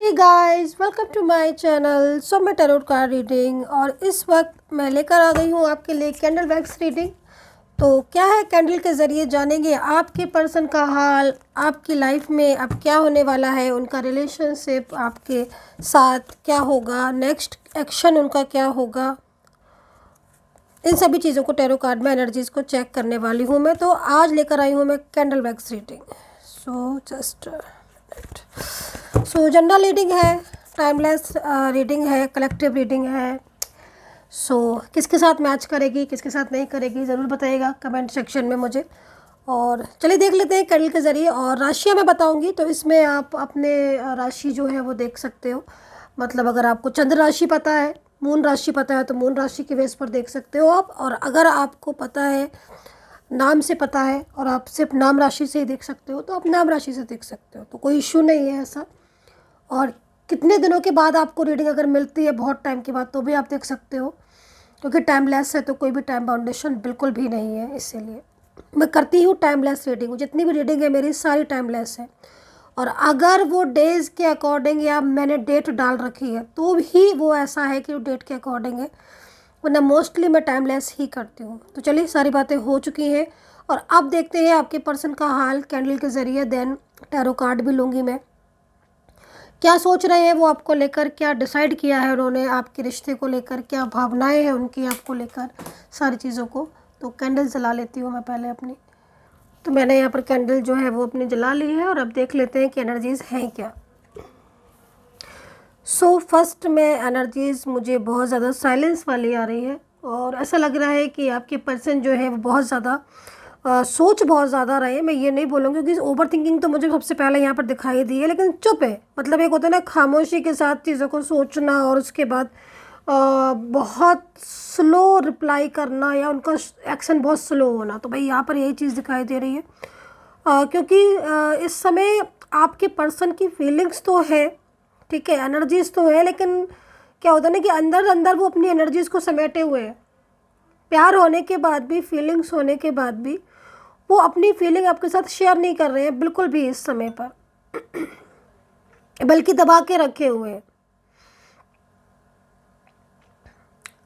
Hey guys, welcome to my channel. So मैं tarot card reading और इस वक्त मैं लेकर आ गई हूँ आपके लिए कैंडल वैक्स रीडिंग। तो क्या है, कैंडल के ज़रिए जानेंगे आपके पर्सन का हाल, आपकी लाइफ में अब क्या होने वाला है, उनका रिलेशनशिप आपके साथ क्या होगा, नेक्स्ट एक्शन उनका क्या होगा। इन सभी चीज़ों को टैरो कार्ड में एनर्जीज़ को चेक करने वाली हूँ मैं। तो आज लेकर आई हूँ मैं कैंडल वैक्स रीडिंग। सो जनरल रीडिंग है, टाइमलेस रीडिंग है, कलेक्टिव रीडिंग है। किसके साथ मैच करेगी, किसके साथ नहीं करेगी, ज़रूर बताइएगा कमेंट सेक्शन में मुझे। और चलिए देख लेते हैं कैंडल के ज़रिए। और राशियाँ मैं बताऊंगी, तो इसमें आप अपने राशि जो है वो देख सकते हो। मतलब अगर आपको चंद्र राशि पता है, मून राशि पता है, तो मून राशि के बेस पर देख सकते हो आप। और अगर आपको पता है, नाम से पता है और आप सिर्फ नाम राशि से ही देख सकते हो, तो आप नाम राशि से देख सकते हो, तो कोई इशू नहीं है ऐसा। और कितने दिनों के बाद आपको रीडिंग अगर मिलती है, बहुत टाइम के बाद, तो भी आप देख सकते हो, क्योंकि टाइमलेस है तो कोई भी टाइम बाउंडेशन बिल्कुल भी नहीं है। इसीलिए मैं करती हूँ टाइमलेस रीडिंग। जितनी भी रीडिंग है मेरी सारी टाइमलेस है। और अगर वो डेज़ के अकॉर्डिंग या मैंने डेट डाल रखी है तो भी वो ऐसा है कि वो डेट के अकॉर्डिंग है, वरना मोस्टली मैं टाइमलेस ही करती हूँ। तो चलिए, सारी बातें हो चुकी हैं और अब देखते हैं आपके पर्सन का हाल कैंडल के ज़रिए। देन टैरो कार्ड भी लूँगी मैं। क्या सोच रहे हैं वो आपको लेकर, क्या डिसाइड किया है उन्होंने आपके रिश्ते को लेकर, क्या भावनाएं हैं उनकी आपको लेकर, सारी चीज़ों को। तो कैंडल जला लेती हूँ मैं पहले अपनी। तो मैंने यहाँ पर कैंडल जो है वो अपनी जला ली है और अब देख लेते हैं कि एनर्जीज़ हैं क्या। फर्स्ट में एनर्जीज़ मुझे बहुत ज़्यादा साइलेंस वाली आ रही है। और ऐसा लग रहा है कि आपके पर्सन जो है वो बहुत ज़्यादा सोच बहुत ज़्यादा रहे हैं। मैं ये नहीं बोलूँगी, क्योंकि ओवर थिंकिंग तो मुझे सबसे पहले यहाँ पर दिखाई दी है, लेकिन चुप है। मतलब एक होता है ना, खामोशी के साथ चीज़ों को सोचना और उसके बाद बहुत स्लो रिप्लाई करना या उनका एक्शन बहुत स्लो होना। तो भाई यहाँ पर यही चीज़ दिखाई दे रही है। क्योंकि इस समय आपके पर्सन की फीलिंग्स तो है, ठीक है, एनर्जीज़ तो है, लेकिन क्या होता है ना कि अंदर अंदर वो अपनी एनर्जीज़ को समेटे हुए हैं। प्यार होने के बाद भी, फीलिंग्स होने के बाद भी वो अपनी फीलिंग आपके साथ शेयर नहीं कर रहे हैं बिल्कुल भी इस समय पर, बल्कि दबा के रखे हुए हैं।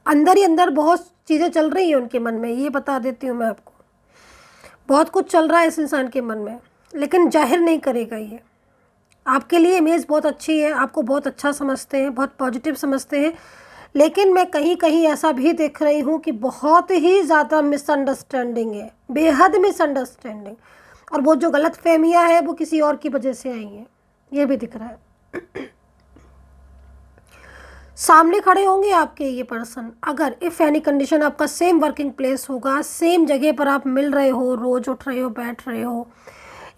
अंदर ही अंदर बहुत चीज़ें चल रही हैं उनके मन में, ये बता देती हूँ मैं आपको। बहुत कुछ चल रहा है इस इंसान के मन में, लेकिन जाहिर नहीं करेगा ये। आपके लिए इमेज बहुत अच्छी है, आपको बहुत अच्छा समझते हैं, बहुत पॉजिटिव समझते हैं, लेकिन मैं कहीं कहीं ऐसा भी देख रही हूँ कि बहुत ही ज़्यादा मिसअंडरस्टैंडिंग है, बेहद मिसअंडरस्टैंडिंग। और वो जो गलत फहमियाँ हैं वो किसी और की वजह से आई हैं, ये भी दिख रहा है। सामने खड़े होंगे आपके ये पर्सन, अगर इफ़ एनी कंडीशन आपका सेम वर्किंग प्लेस होगा, सेम जगह पर आप मिल रहे हो, रोज़ उठ रहे हो, बैठ रहे हो,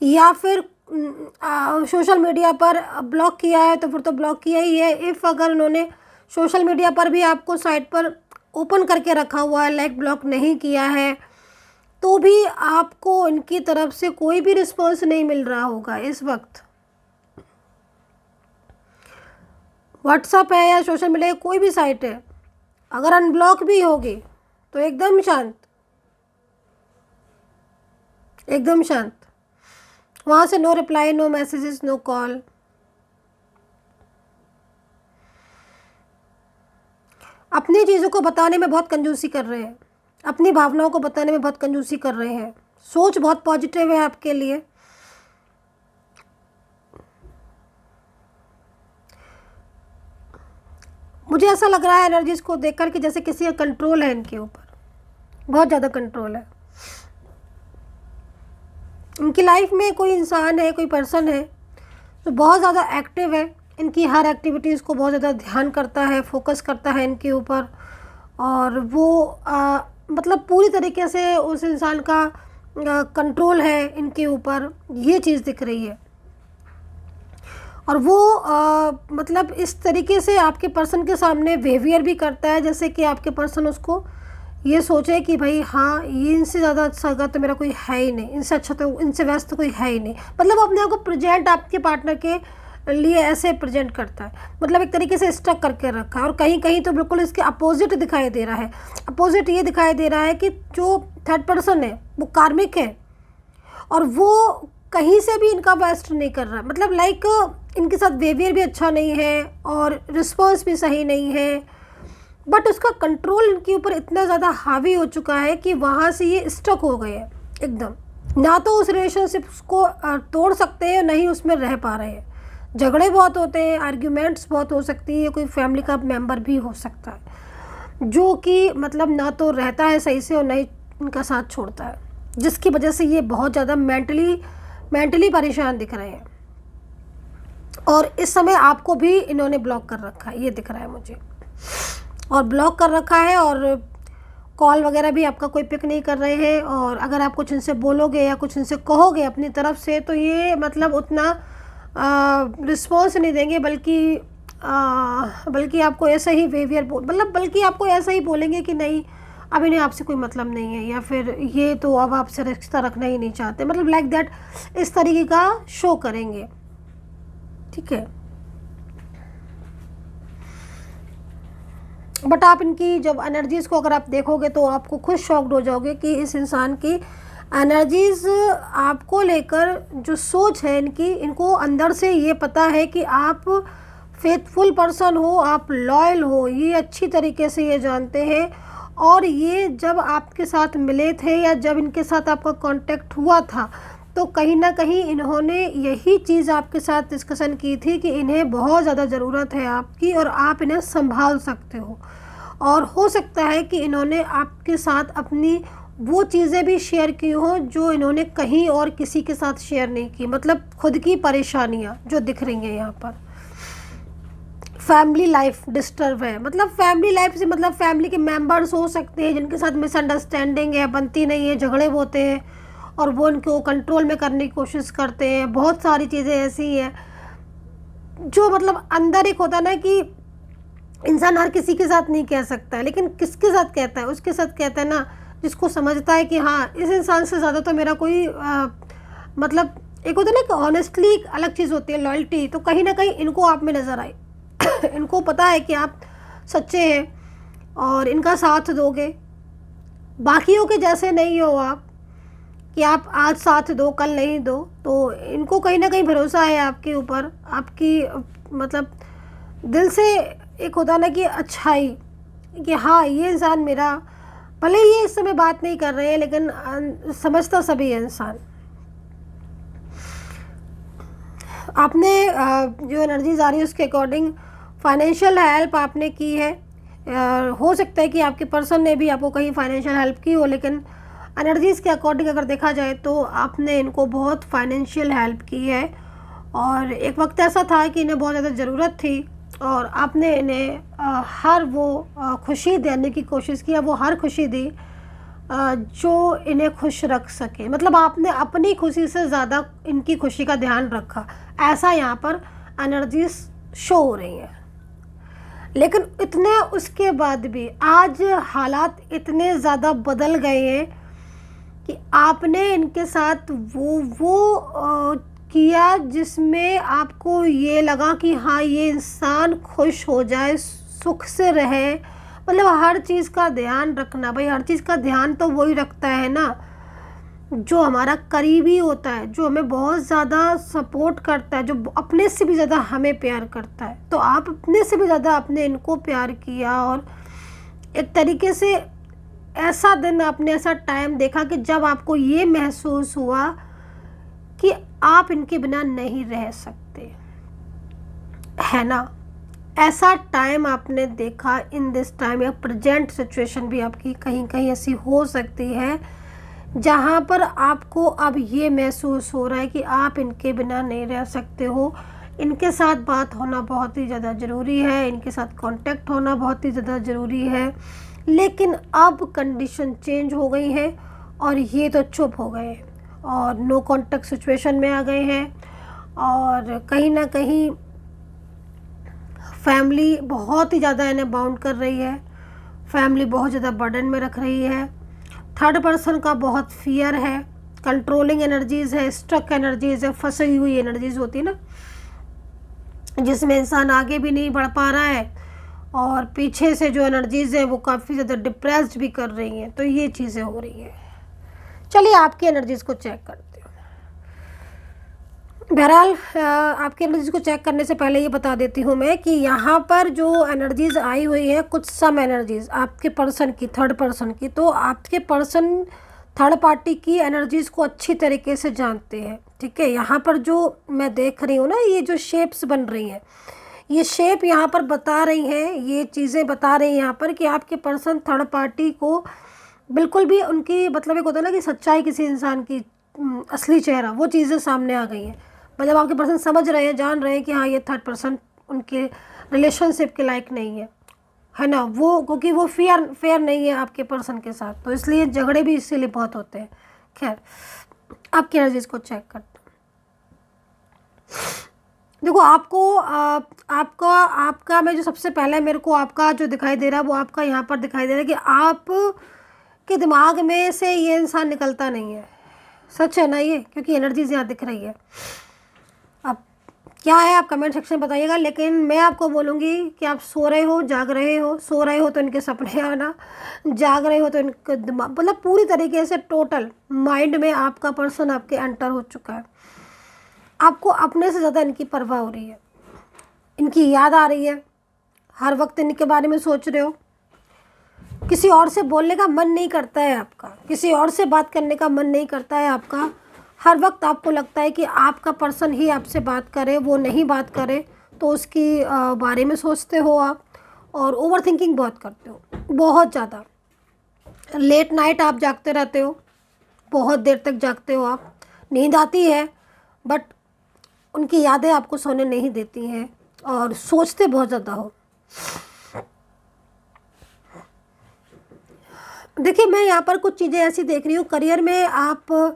या फिर सोशल मीडिया पर ब्लॉक किया है तो फिर तो ब्लॉक किया ही है। इफ़ अगर उन्होंने सोशल मीडिया पर भी आपको साइट पर ओपन करके रखा हुआ है, लाइक ब्लॉक नहीं किया है, तो भी आपको इनकी तरफ से कोई भी रिस्पॉन्स नहीं मिल रहा होगा इस वक्त। व्हाट्सएप है या सोशल मीडिया कोई भी साइट है, अगर अनब्लॉक भी होगी तो एकदम शांत, एकदम शांत। वहाँ से no reply, no messages, no call. अपनी चीज़ों को बताने में बहुत कंजूसी कर रहे हैं, अपनी भावनाओं को बताने में बहुत कंजूसी कर रहे हैं। सोच बहुत पॉजिटिव है आपके लिए। मुझे ऐसा लग रहा है एनर्जीज़ को देखकर कि जैसे किसी का कंट्रोल है इनके ऊपर, बहुत ज़्यादा कंट्रोल है। इनकी लाइफ में कोई इंसान है, कोई पर्सन है तो बहुत ज़्यादा एक्टिव है, इनकी हर एक्टिविटीज़ को बहुत ज़्यादा ध्यान करता है, फोकस करता है इनके ऊपर। और वो मतलब पूरी तरीके से उस इंसान का कंट्रोल है इनके ऊपर, ये चीज़ दिख रही है। और वो मतलब इस तरीके से आपके पर्सन के सामने बिहेवियर भी करता है जैसे कि आपके पर्सन उसको ये सोचे कि भाई हाँ, ये इनसे ज़्यादा अच्छा होगा तो मेरा कोई है ही नहीं, इनसे अच्छा तो, इनसे व्यस्त तो कोई है ही नहीं। मतलब अपने आप को प्रेजेंट आपके पार्टनर के लिए ऐसे प्रेजेंट करता है, मतलब एक तरीके से स्टक करके रखा है। और कहीं कहीं तो बिल्कुल इसके अपोजिट दिखाई दे रहा है। अपोजिट ये दिखाई दे रहा है कि जो थर्ड पर्सन है वो कार्मिक है और वो कहीं से भी इनका वेस्ट नहीं कर रहा है। मतलब लाइक इनके साथ बिहेवियर भी अच्छा नहीं है और रिस्पॉन्स भी सही नहीं है, बट उसका कंट्रोल इनके ऊपर इतना ज़्यादा हावी हो चुका है कि वहाँ से ये स्टक हो गए हैं एकदम। ना तो उस रिलेशनशिप को तोड़ सकते हैं, नहीं उसमें रह पा रहे हैं। झगड़े बहुत होते हैं, आर्ग्यूमेंट्स बहुत हो सकती है, कोई फैमिली का मेंबर भी हो सकता है जो कि मतलब ना तो रहता है सही से और ना ही इनका साथ छोड़ता है, जिसकी वजह से ये बहुत ज़्यादा मेंटली परेशान दिख रहे हैं। और इस समय आपको भी इन्होंने ब्लॉक कर रखा है, ये दिख रहा है मुझे, और ब्लॉक कर रखा है, और कॉल वगैरह भी आपका कोई पिक नहीं कर रहे हैं। और अगर आप कुछ इनसे बोलोगे या कुछ इनसे कहोगे अपनी तरफ से तो ये मतलब उतना रिस्पॉन्स नहीं देंगे, बल्कि आपको ऐसा ही बिहेवियर बल्कि आपको ऐसा ही बोलेंगे कि नहीं अब इन्हें आपसे कोई मतलब नहीं है, या फिर ये तो अब आपसे रिश्ता रखना ही नहीं चाहते, मतलब लाइक दैट इस तरीके का शो करेंगे। ठीक है, बट आप इनकी जब एनर्जीज़ को अगर आप देखोगे तो आपको खुद शॉक्ड हो जाओगे कि इस इंसान की एनर्जीज़ आपको लेकर जो सोच है इनको अंदर से ये पता है कि आप फेथफुल पर्सन हो, आप लॉयल हो, ये अच्छी तरीके से ये जानते हैं। और ये जब आपके साथ मिले थे या जब इनके साथ आपका कांटेक्ट हुआ था तो कहीं ना कहीं इन्होंने यही चीज़ आपके साथ डिस्कशन की थी कि इन्हें बहुत ज़्यादा ज़रूरत है आपकी और आप इन्हें संभाल सकते हो। और हो सकता है कि इन्होंने आपके साथ अपनी वो चीज़ें भी शेयर की हों जो इन्होंने कहीं और किसी के साथ शेयर नहीं की, मतलब खुद की परेशानियाँ जो दिख रही हैं यहाँ पर। फैमिली लाइफ डिस्टर्ब है, मतलब फैमिली लाइफ से मतलब फैमिली के मेंबर्स हो सकते हैं जिनके साथ मिसअंडरस्टैंडिंग है, बनती नहीं है, झगड़े होते हैं और वो उनको कंट्रोल में करने की कोशिश करते हैं। बहुत सारी चीज़ें ऐसी हैं जो मतलब अंदर एक होता है ना कि इंसान हर किसी के साथ नहीं कह सकता है, लेकिन किसके साथ कहता है, उसके साथ कहता है ना जिसको समझता है कि हाँ इस इंसान से ज़्यादा तो मेरा कोई मतलब एक होता है ना कि ऑनेस्टली एक अलग चीज़ होती है, लॉयल्टी। तो कहीं ना कहीं इनको आप में नज़र आई इनको पता है कि आप सच्चे हैं और इनका साथ दोगे, बाकियों के जैसे नहीं हो आप कि आप आज साथ दो कल नहीं दो। तो इनको कहीं ना कहीं भरोसा है आपके ऊपर, आपकी मतलब दिल से एक होता ना कि अच्छाई कि हाँ ये इंसान मेरा, भले ये इस समय बात नहीं कर रहे हैं लेकिन समझता सभी है इंसान। आपने जो एनर्जीज आ रही है उसके अकॉर्डिंग फाइनेंशियल हेल्प आपने की है। हो सकता है कि आपके पर्सन ने भी आपको कहीं फाइनेंशियल हेल्प की हो, लेकिन एनर्जीज़ के अकॉर्डिंग अगर देखा जाए तो आपने इनको बहुत फाइनेंशियल हेल्प की है। और एक वक्त ऐसा था कि इन्हें बहुत ज़्यादा ज़रूरत थी और आपने इन्हें हर वो खुशी देने की कोशिश की, वो हर खुशी दी जो इन्हें खुश रख सके, मतलब आपने अपनी खुशी से ज़्यादा इनकी खुशी का ध्यान रखा, ऐसा यहाँ पर एनर्जीज शो हो रही हैं। लेकिन इतने उसके बाद भी आज हालात इतने ज़्यादा बदल गए हैं कि आपने इनके साथ वो किया जिसमें आपको ये लगा कि हाँ ये इंसान खुश हो जाए, सुख से रहे, मतलब हर चीज़ का ध्यान रखना। भाई हर चीज़ का ध्यान तो वही रखता है ना जो हमारा करीबी होता है, जो हमें बहुत ज़्यादा सपोर्ट करता है, जो अपने से भी ज़्यादा हमें प्यार करता है। तो आप अपने से भी ज़्यादा आपने इनको प्यार किया और एक तरीके से ऐसा दिन आपने ऐसा टाइम देखा कि जब आपको ये महसूस हुआ कि आप इनके बिना नहीं रह सकते, है ना। ऐसा टाइम आपने देखा इन दिस टाइम, या प्रेजेंट सिचुएशन भी आपकी कहीं कहीं ऐसी हो सकती है जहाँ पर आपको अब ये महसूस हो रहा है कि आप इनके बिना नहीं रह सकते हो। इनके साथ बात होना बहुत ही ज़्यादा ज़रूरी है, इनके साथ कांटेक्ट होना बहुत ही ज़्यादा ज़रूरी है, लेकिन अब कंडीशन चेंज हो गई है और ये तो चुप हो गए और नो कांटेक्ट सिचुएशन में आ गए हैं। और कहीं ना कहीं फैमिली बहुत ही ज़्यादा इन्हें बाउंड कर रही है, फैमिली बहुत ज़्यादा बर्डन में रख रही है, थर्ड पर्सन का बहुत फियर है, कंट्रोलिंग एनर्जीज़ है, स्ट्रक एनर्जीज़ है, फंसी हुई एनर्जीज़ होती है ना जिसमें इंसान आगे भी नहीं बढ़ पा रहा है और पीछे से जो एनर्जीज़ है वो काफ़ी ज़्यादा डिप्रेस्ड भी कर रही हैं। तो ये चीज़ें हो रही हैं। चलिए आपकी एनर्जीज़ को चेक करते बहरहाल आपकी एनर्जीज को चेक करने से पहले ये बता देती हूँ मैं कि यहाँ पर जो एनर्जीज आई हुई है, कुछ सम एनर्जीज आपके पर्सन की, थर्ड पर्सन की, तो आपके पर्सन थर्ड पार्टी की एनर्जीज को अच्छी तरीके से जानते हैं, ठीक है। यहाँ पर जो मैं देख रही हूँ ना, ये जो शेप्स बन रही हैं, ये शेप यहाँ पर बता रही हैं, ये चीज़ें बता रही हैं यहाँ पर कि आपके पर्सन थर्ड पार्टी को बिल्कुल भी उनकी मतलब एक होता है ना कि सच्चाई किसी इंसान की, असली चेहरा, वो चीज़ें सामने आ गई हैं। मतलब आपके पर्सन समझ रहे हैं, जान रहे हैं कि हाँ ये थर्ड पर्सन उनके रिलेशनशिप के लायक नहीं है ना, वो क्योंकि वो फेयर नहीं है आपके पर्सन के साथ, तो इसलिए झगड़े भी इसीलिए बहुत होते हैं। खैर, आपकी एनर्जीज को चेक करते हैं। देखो आपको आपका मैं जो सबसे पहले मेरे को आपका जो दिखाई दे रहा है वो आपका यहाँ पर दिखाई दे रहा है कि आप के दिमाग में से ये इंसान निकलता नहीं है। सच है ना ये, क्योंकि एनर्जीज यहाँ दिख रही है। अब क्या है आप कमेंट सेक्शन में बताइएगा, लेकिन मैं आपको बोलूँगी कि आप सो रहे हो, जाग रहे हो, सो रहे हो तो इनके सपने आना, जाग रहे हो तो इनका दिमाग, मतलब पूरी तरीके से टोटल माइंड में आपका पर्सन आपके एंटर हो चुका है। आपको अपने से ज़्यादा इनकी परवाह हो रही है, इनकी याद आ रही है, हर वक्त इनके बारे में सोच रहे हो, किसी और से बोलने का मन नहीं करता है आपका, किसी और से बात करने का मन नहीं करता है आपका। हर वक्त आपको लगता है कि आपका पर्सन ही आपसे बात करे, वो नहीं बात करे तो उसकी बारे में सोचते हो आप, और ओवर थिंकिंग बहुत करते हो, बहुत ज़्यादा। लेट नाइट आप जागते रहते हो, बहुत देर तक जागते हो आप, नींद आती है बट उनकी यादें आपको सोने नहीं देती हैं, और सोचते बहुत ज़्यादा हो। देखिए मैं यहाँ पर कुछ चीज़ें ऐसी देख रही हूँ, करियर में आप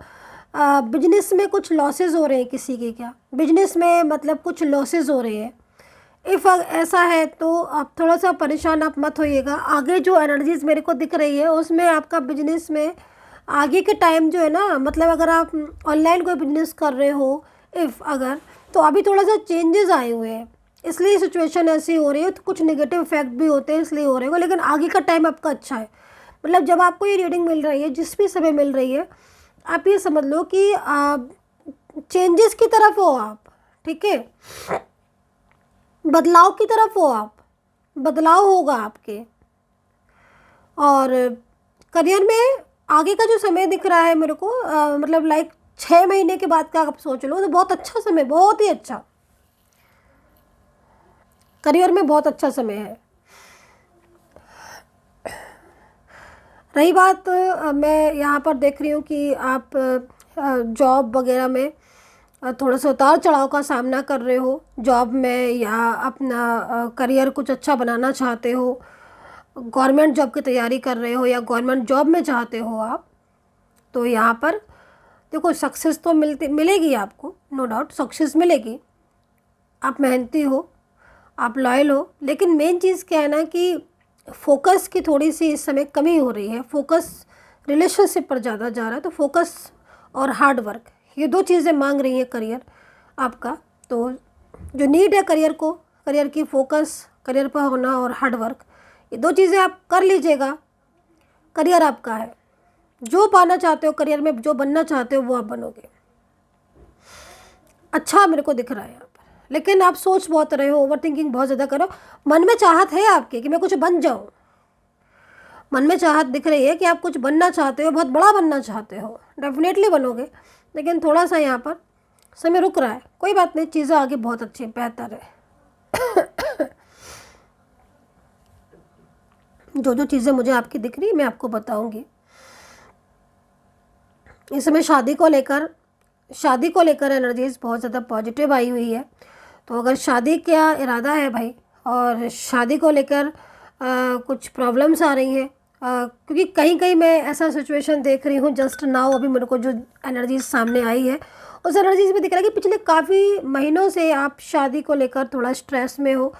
बिजनेस में कुछ लॉसेस हो रहे हैं किसी के, क्या बिजनेस में मतलब कुछ लॉसेस हो रहे हैं। इफ़ ऐसा है तो आप थोड़ा सा परेशान आप मत होइएगा। आगे जो एनर्जीज़ मेरे को दिख रही है उसमें आपका बिजनेस में आगे के टाइम जो है ना, मतलब अगर आप ऑनलाइन कोई बिजनेस कर रहे हो इफ़ अगर, तो अभी थोड़ा सा चेंजेस आए हुए हैं, इसलिए सिचुएशन ऐसी हो रही है। तो कुछ नेगेटिव इफेक्ट भी होते हैं इसलिए हो रहे हो, लेकिन आगे का टाइम आपका अच्छा है। मतलब जब आपको ये रीडिंग मिल रही है, जिस भी समय मिल रही है, आप ये समझ लो कि चेंजेस की तरफ हो आप, ठीक है, बदलाव की तरफ हो आप, बदलाव होगा आपके। और करियर में आगे का जो समय दिख रहा है मेरे को, मतलब लाइक 6 महीने के बाद का आप सोच लो तो बहुत अच्छा समय, बहुत ही अच्छा, करियर में बहुत अच्छा समय है। रही बात मैं यहाँ पर देख रही हूँ कि आप जॉब वगैरह में थोड़ा सा उतार चढ़ाव का सामना कर रहे हो जॉब में, या अपना करियर कुछ अच्छा बनाना चाहते हो, गवर्नमेंट जॉब की तैयारी कर रहे हो या गवर्नमेंट जॉब में चाहते हो आप, तो यहाँ पर देखो सक्सेस तो मिलेगी आपको, नो डाउट सक्सेस मिलेगी। आप मेहनती हो, आप लॉयल हो, लेकिन मेन चीज़ क्या है ना कि फोकस की थोड़ी सी इस समय कमी हो रही है। फोकस रिलेशनशिप पर ज़्यादा जा रहा है, तो फोकस और हार्ड वर्क, ये 2 चीज़ें मांग रही है करियर आपका। तो जो नीड है करियर को, करियर की फोकस, करियर पर होना और हार्ड वर्क, ये 2 चीज़ें आप कर लीजिएगा, करियर आपका है। जो पाना चाहते हो करियर में, जो बनना चाहते हो वो आप बनोगे। अच्छा मेरे को दिख रहा है यहाँ पर, लेकिन आप सोच बहुत रहे हो, ओवर थिंकिंग बहुत ज़्यादा करो। मन में चाहत है आपके कि मैं कुछ बन जाऊँ, मन में चाहत दिख रही है कि आप कुछ बनना चाहते हो, बहुत बड़ा बनना चाहते हो, डेफिनेटली बनोगे, लेकिन थोड़ा सा यहाँ पर समय रुक रहा है। कोई बात नहीं, चीज़ें आगे बहुत अच्छी बेहतर है। जो जो चीज़ें मुझे आपकी दिख रही है मैं आपको बताऊंगी। इस समय शादी को लेकर एनर्जीज बहुत ज़्यादा पॉजिटिव आई हुई है। तो अगर शादी का इरादा है भाई, और शादी को लेकर कुछ प्रॉब्लम्स आ रही हैं, क्योंकि कहीं कहीं मैं ऐसा सिचुएशन देख रही हूँ जस्ट नाउ, अभी मेरे को जो एनर्जीज सामने आई है उस एनर्जीज में दिख रहा है कि पिछले काफ़ी महीनों से आप शादी को लेकर थोड़ा स्ट्रेस में हो,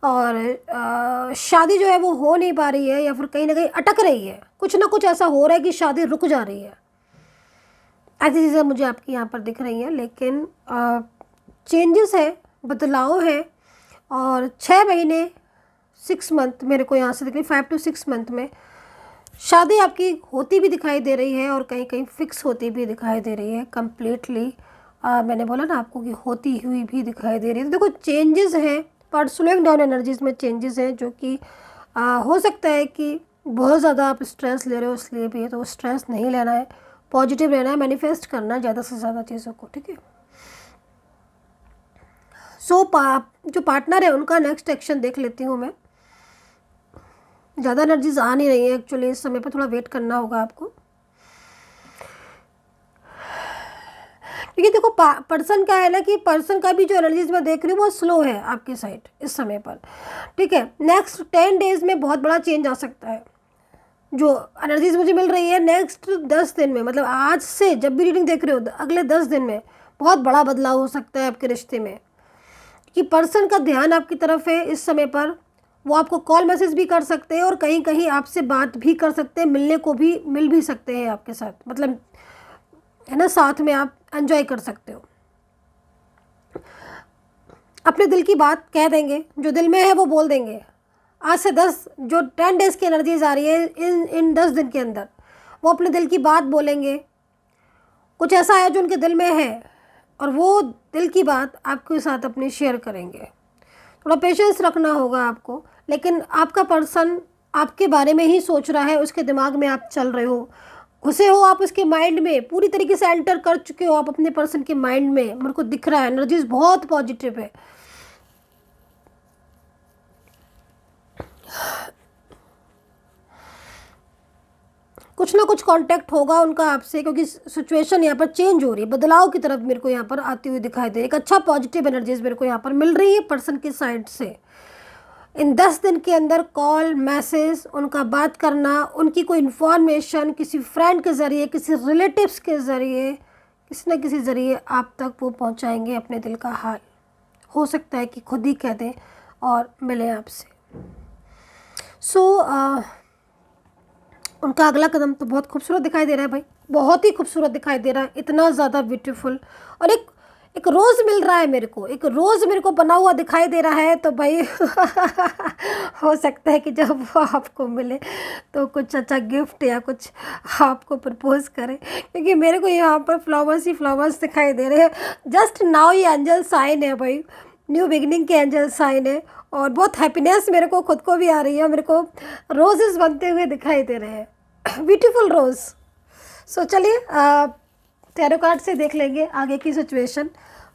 और शादी जो है वो हो नहीं पा रही है, या फिर कहीं ना कहीं अटक रही है, कुछ ना कुछ ऐसा हो रहा है कि शादी रुक जा रही है। ऐसी चीज़ें मुझे आपकी यहाँ पर दिख रही हैं, लेकिन चेंजेस है, बदलाव है, और 6 महीने 6 मंथ मेरे को यहाँ से दिख रही, 5 to 6 मंथ में शादी आपकी होती भी दिखाई दे रही है, और कहीं कहीं फिक्स होती भी दिखाई दे रही है कम्प्लीटली। मैंने बोला ना आपको कि होती हुई भी दिखाई दे रही है। तो देखो चेंजेस हैं, बट स्लोइंग डाउन एनर्जीज में चेंजेस हैं, जो कि हो सकता है कि बहुत ज़्यादा आप स्ट्रेस ले रहे हो इसलिए भी है, तो स्ट्रेस नहीं लेना है, पॉजिटिव रहना है, मैनिफेस्ट करना है ज़्यादा से ज़्यादा चीज़ों को, ठीक है। जो पार्टनर है उनका नेक्स्ट एक्शन देख लेती हूँ मैं। ज़्यादा एनर्जीज आ नहीं रही है एक्चुअली, इस समय पर थोड़ा वेट करना होगा आपको, क्योंकि देखो पर्सन का है ना कि पर्सन का भी जो एनर्जीज मैं देख रही हूँ वो स्लो है आपकी साइड इस समय पर, ठीक है। नेक्स्ट 10 डेज में बहुत बड़ा चेंज आ सकता है, जो एनर्जीज मुझे मिल रही है नेक्स्ट 10 दिन में, मतलब आज से जब भी रीडिंग देख रहे हो अगले 10 दिन में बहुत बड़ा बदलाव हो सकता है आपके रिश्ते में, कि पर्सन का ध्यान आपकी तरफ है इस समय पर। वो आपको कॉल मैसेज भी कर सकते हैं और कहीं कहीं आपसे बात भी कर सकते हैं, मिल भी सकते हैं आपके साथ, मतलब है ना, साथ में आप एंजॉय कर सकते हो। अपने दिल की बात कह देंगे, जो दिल में है वो बोल देंगे। आज से 10 डेज़ की एनर्जीज आ रही है इन 10 दिन के अंदर, वो अपने दिल की बात बोलेंगे। कुछ ऐसा है जो उनके दिल में है और वो दिल की बात आपके साथ अपनी शेयर करेंगे। थोड़ा पेशेंस रखना होगा आपको, लेकिन आपका पर्सन आपके बारे में ही सोच रहा है, उसके दिमाग में आप चल रहे हो, घुसे हो आप उसके माइंड में, पूरी तरीके से एंटर कर चुके हो आप अपने पर्सन के माइंड में। मेरे को दिख रहा है एनर्जीज बहुत पॉजिटिव है। कुछ ना कुछ कांटेक्ट होगा उनका आपसे, क्योंकि सिचुएशन यहाँ पर चेंज हो रही है, बदलाव की तरफ मेरे को यहाँ पर आती हुई दिखाई दे रही है। एक अच्छा पॉजिटिव एनर्जीज मेरे को यहाँ पर मिल रही है पर्सन की साइड से। इन 10 दिन के अंदर कॉल मैसेज, उनका बात करना, उनकी कोई इन्फॉर्मेशन किसी फ्रेंड के ज़रिए, किसी रिलेटिव्स के ज़रिए, किसी न किसी ज़रिए आप तक वो पहुंचाएंगे अपने दिल का हाल। हो सकता है कि खुद ही कह दें और मिलें आपसे। उनका अगला कदम तो बहुत खूबसूरत दिखाई दे रहा है भाई, बहुत ही खूबसूरत दिखाई दे रहा है, इतना ज़्यादा ब्यूटीफुल। और एक रोज़ मिल रहा है मेरे को, एक रोज़ मेरे को बना हुआ दिखाई दे रहा है। तो भाई हो सकता है कि जब वो आपको मिले तो कुछ अच्छा गिफ्ट या कुछ आपको प्रपोज करे, क्योंकि मेरे को यहाँ पर फ्लावर्स ही फ्लावर्स दिखाई दे रहे हैं। जस्ट नाउ ये एंजल साइन है भाई, न्यू बिगनिंग के एंजल साइन है, और बहुत हैप्पीनेस मेरे को खुद को भी आ रही है। मेरे को रोजेस बनते हुए दिखाई दे रहे हैं, ब्यूटीफुल रोज़। सो चलिए टैरो कार्ड से देख लेंगे आगे की सिचुएशन।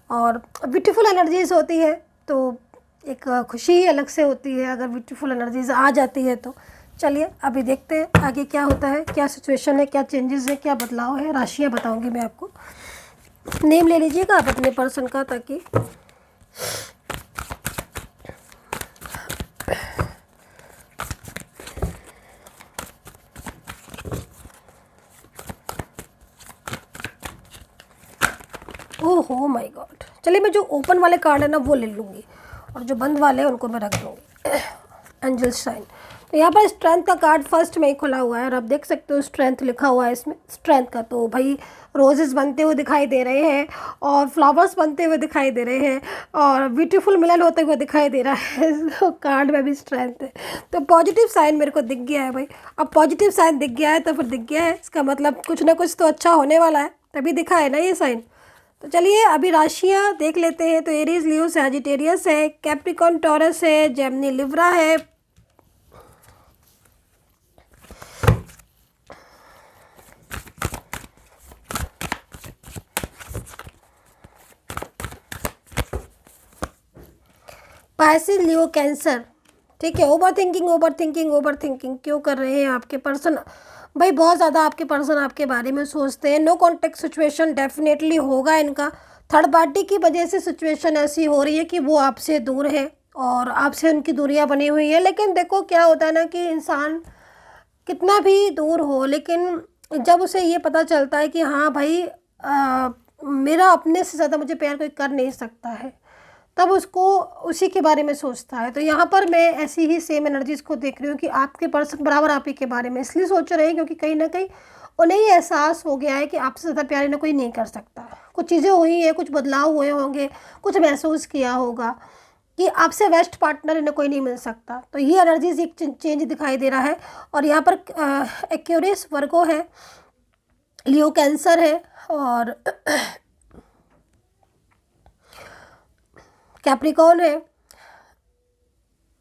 और ब्यूटीफुल एनर्जीज होती है तो एक खुशी ही अलग से होती है अगर ब्यूटीफुल एनर्जीज आ जाती है तो। चलिए अभी देखते हैं आगे क्या होता है, क्या सिचुएशन है, क्या चेंजेस है, क्या बदलाव है। राशियाँ बताऊंगी मैं आपको। नेम ले लीजिएगा आप अपने पर्सन का, ताकि ओह माय गॉड। चलिए मैं जो ओपन वाले कार्ड है ना वो ले लूँगी, और जो बंद वाले हैं उनको मैं रख दूँगी। Angel sign. तो यहाँ पर स्ट्रेंथ का कार्ड फर्स्ट में ही खुला हुआ है और आप देख सकते हो स्ट्रेंथ लिखा हुआ है इसमें। स्ट्रेंथ का तो भाई रोजेस बनते हुए दिखाई दे रहे हैं और फ्लावर्स बनते हुए दिखाई दे रहे हैं और ब्यूटीफुल मिलन होते हुए दिखाई दे रहा है। तो कार्ड में भी स्ट्रेंथ है, तो पॉजिटिव साइन मेरे को दिख गया है भाई। अब पॉजिटिव साइन दिख गया है तो फिर दिख गया है, इसका मतलब कुछ ना कुछ तो अच्छा होने वाला है, तभी दिखा है ना ये साइन। तो चलिए अभी राशियाँ देख लेते हैं। तो एरीज, लियो, सैजिटेरियस है, कैप्रिकॉर्न, टॉरस है, जेमिनी, लिब्रा है, पाइसेस, लियो, कैंसर। ठीक है। ओवर थिंकिंग क्यों कर रहे हैं आपके पर्सन भाई? बहुत ज़्यादा आपके पर्सन आपके बारे में सोचते हैं। नो कॉन्टेक्ट सिचुएशन डेफिनेटली होगा इनका। थर्ड पार्टी की वजह से सिचुएशन ऐसी हो रही है कि वो आपसे दूर है और आपसे उनकी दूरियां बनी हुई है। लेकिन देखो क्या होता है ना कि इंसान कितना भी दूर हो, लेकिन जब उसे ये पता चलता है कि हाँ भाई मेरा अपने से ज़्यादा मुझे प्यार कोई कर नहीं सकता है, तब उसको उसी के बारे में सोचता है। तो यहाँ पर मैं ऐसी ही सेम एनर्जीज़ को देख रही हूँ कि आपके पर्सन बराबर आप ही के बारे में इसलिए सोच रहे हैं क्योंकि कहीं ना कहीं उन्हें ही एहसास हो गया है कि आपसे ज़्यादा प्यार इन्हें कोई नहीं कर सकता। कुछ चीज़ें हुई हैं, कुछ बदलाव हुए होंगे, कुछ महसूस किया होगा कि आपसे बेस्ट पार्टनर इन्हें कोई नहीं मिल सकता। तो ये एनर्जीज एक चेंज दिखाई दे रहा है। और यहाँ पर एक्यूरियस, वर्गो है, लियो, कैंसर है और कैप्रिकॉर्न है,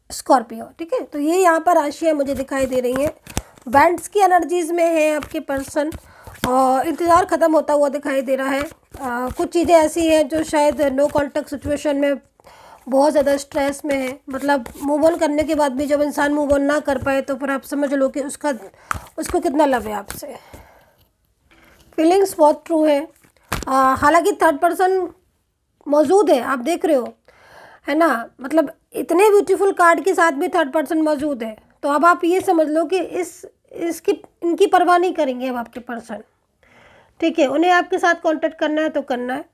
स्कॉर्पियो, ठीक है। तो ये यहाँ पर राशियाँ मुझे दिखाई दे रही हैं। वेंट्स की एनर्जीज़ में है आपके पर्सन, और इंतज़ार ख़त्म होता हुआ दिखाई दे रहा है। कुछ चीज़ें ऐसी हैं जो शायद नो कॉन्टेक्ट सिचुएशन में बहुत ज़्यादा स्ट्रेस में है, मतलब मूव ऑन करने के बाद भी जब इंसान मूव ऑन ना कर पाए तो फिर आप समझ लो कि उसको कितना लव है आपसे। फीलिंग्स बहुत ट्रू है। हालांकि थर्ड पर्सन मौजूद है, आप देख रहे हो, है ना, मतलब इतने ब्यूटीफुल कार्ड के साथ भी थर्ड पर्सन मौजूद है। तो अब आप ये समझ लो कि इनकी परवाह नहीं करेंगे अब आपके पर्सन, ठीक है। उन्हें आपके साथ कांटेक्ट करना है तो करना है,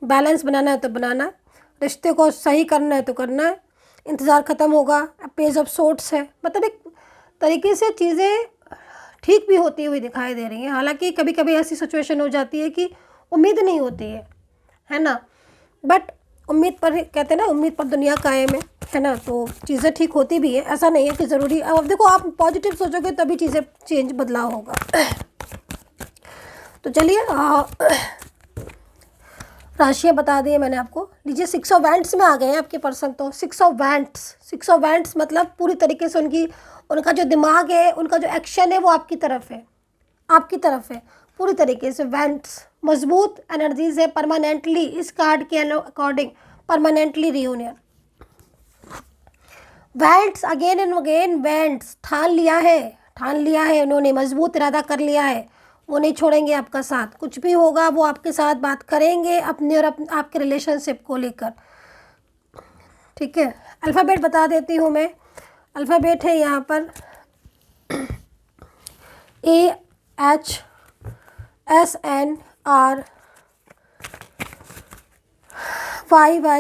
बैलेंस बनाना है तो बनाना है, रिश्ते को सही करना है तो करना है। इंतज़ार ख़त्म होगा, पेज ऑफ सोर्ट्स है, मतलब एक तरीके से चीज़ें ठीक भी होती हुई दिखाई दे रही हैं। हालांकि कभी कभी ऐसी सिचुएशन हो जाती है कि उम्मीद नहीं होती है ना, बट उम्मीद पर, कहते हैं ना, उम्मीद पर दुनिया कायम है ना, तो चीज़ें ठीक होती भी है। ऐसा नहीं है कि ज़रूरी, अब देखो आप पॉजिटिव सोचोगे तभी चीज़ें चेंज, बदलाव होगा। तो चलिए राशियाँ बता दी है मैंने आपको। लीजिए 6 ऑफ वैंड्स में आ गए हैं आपके पर्सन। तो 6 ऑफ वैंड्स मतलब पूरी तरीके से उनका जो दिमाग है, उनका जो एक्शन है वो आपकी तरफ है पूरी तरीके से। वैंड्स मजबूत एनर्जीज है, परमानेंटली, इस कार्ड के according permanently reunion. Wands again and again, wands ठान लिया है उन्होंने, मजबूत इरादा कर लिया है, वो नहीं छोड़ेंगे आपका साथ। कुछ भी होगा वो आपके साथ बात करेंगे अपने और आपके रिलेशनशिप को लेकर, ठीक है। अल्फ़ाबेट बता देती हूँ मैं। अल्फ़ाबेट है यहाँ पर AHSNR YYNMBESGL।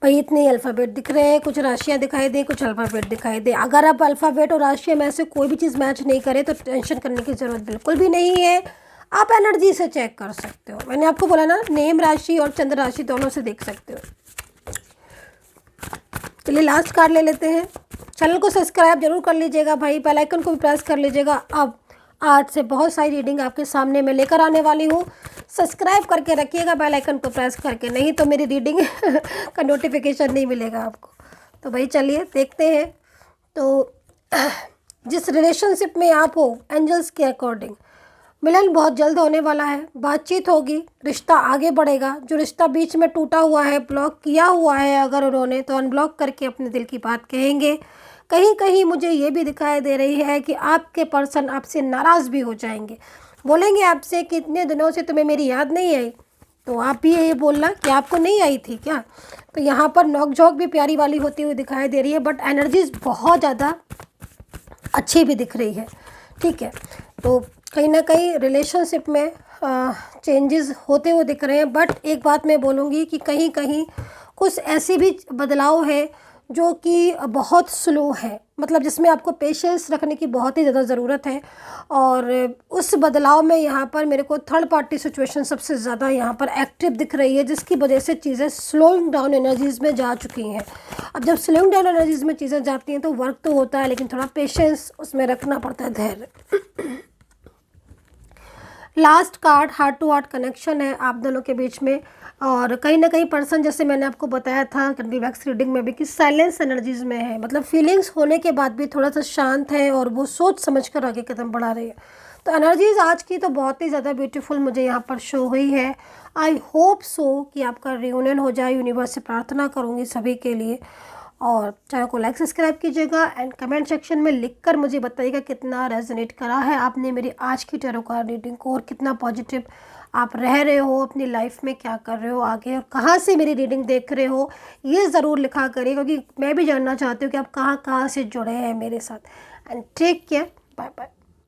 भाई इतने अल्फ़ाबेट दिख रहे हैं, कुछ राशियाँ दिखाई दे, कुछ अल्फ़ाबेट दिखाई दे। अगर आप अल्फ़ाबेट और राशियाँ में से कोई भी चीज़ मैच नहीं करे तो टेंशन करने की ज़रूरत बिल्कुल भी नहीं है। आप एनर्जी से चेक कर सकते हो, मैंने आपको बोला ना, नेम राशि और चंद्र राशि दोनों से देख सकते हो। चलिए लास्ट कार्ड ले लेते हैं। चैनल को सब्सक्राइब जरूर कर लीजिएगा भाई, बेल आइकन को भी प्रेस कर लीजिएगा। अब आज से बहुत सारी रीडिंग आपके सामने मैं लेकर आने वाली हूँ, सब्सक्राइब करके रखिएगा बेल आइकन को प्रेस करके, नहीं तो मेरी रीडिंग का नोटिफिकेशन नहीं मिलेगा आपको। तो भाई चलिए देखते हैं। तो जिस रिलेशनशिप में आप हो, एंजल्स के अकॉर्डिंग मिलन बहुत जल्द होने वाला है, बातचीत होगी, रिश्ता आगे बढ़ेगा। जो रिश्ता बीच में टूटा हुआ है, ब्लॉक किया हुआ है अगर उन्होंने, तो अनब्लॉक करके अपने दिल की बात कहेंगे। कहीं कहीं मुझे ये भी दिखाई दे रही है कि आपके पर्सन आपसे नाराज़ भी हो जाएंगे, बोलेंगे आपसे कि इतने दिनों से तुम्हें मेरी याद नहीं आई, तो आप भी ये बोलना कि आपको नहीं आई थी क्या। तो यहाँ पर नोक झोंक भी प्यारी वाली होती हुई दिखाई दे रही है, बट एनर्जीज बहुत ज़्यादा अच्छी भी दिख रही है, ठीक है। तो कहीं ना कहीं रिलेशनशिप में चेंजेस होते हुए दिख रहे हैं, बट एक बात मैं बोलूँगी कि कहीं कहीं कुछ ऐसी भी बदलाव है जो कि बहुत स्लो है, मतलब जिसमें आपको पेशेंस रखने की बहुत ही ज़्यादा ज़रूरत है। और उस बदलाव में यहाँ पर मेरे को थर्ड पार्टी सिचुएशन सबसे ज़्यादा यहाँ पर एक्टिव दिख रही है, जिसकी वजह से चीज़ें स्लोइंग डाउन एनर्जीज़ में जा चुकी हैं। अब जब स्लोइंग डाउन एनर्जीज़ में चीज़ें जाती हैं तो वर्क तो होता है, लेकिन थोड़ा पेशेंस उसमें रखना पड़ता है, धैर्य। Last card heart to heart connection है आप दोनों के बीच में, और कहीं ना कहीं पर्सन, जैसे मैंने आपको बताया था कैंडल वैक्स रीडिंग में भी, कि साइलेंस एनर्जीज में है, मतलब फीलिंग्स होने के बाद भी थोड़ा सा शांत है और वो सोच समझ कर आगे कदम बढ़ा रही है। तो एनर्जीज आज की तो बहुत ही ज़्यादा ब्यूटीफुल मुझे यहाँ पर शो हुई है। आई होप सो कि आपका रियूनियन हो जाए, यूनिवर्स से प्रार्थना करूँगी सभी के लिए। और चैनल को लाइक सब्सक्राइब कीजिएगा एंड कमेंट सेक्शन में लिखकर मुझे बताइएगा कितना रेजोनेट करा है आपने मेरी आज की टैरो कार्ड रीडिंग को, और कितना पॉजिटिव आप रह रहे हो अपनी लाइफ में, क्या कर रहे हो आगे, और कहाँ से मेरी रीडिंग देख रहे हो ये ज़रूर लिखा करिए, क्योंकि मैं भी जानना चाहती हूँ कि आप कहाँ कहाँ से जुड़े हैं मेरे साथ। And take care, bye bye.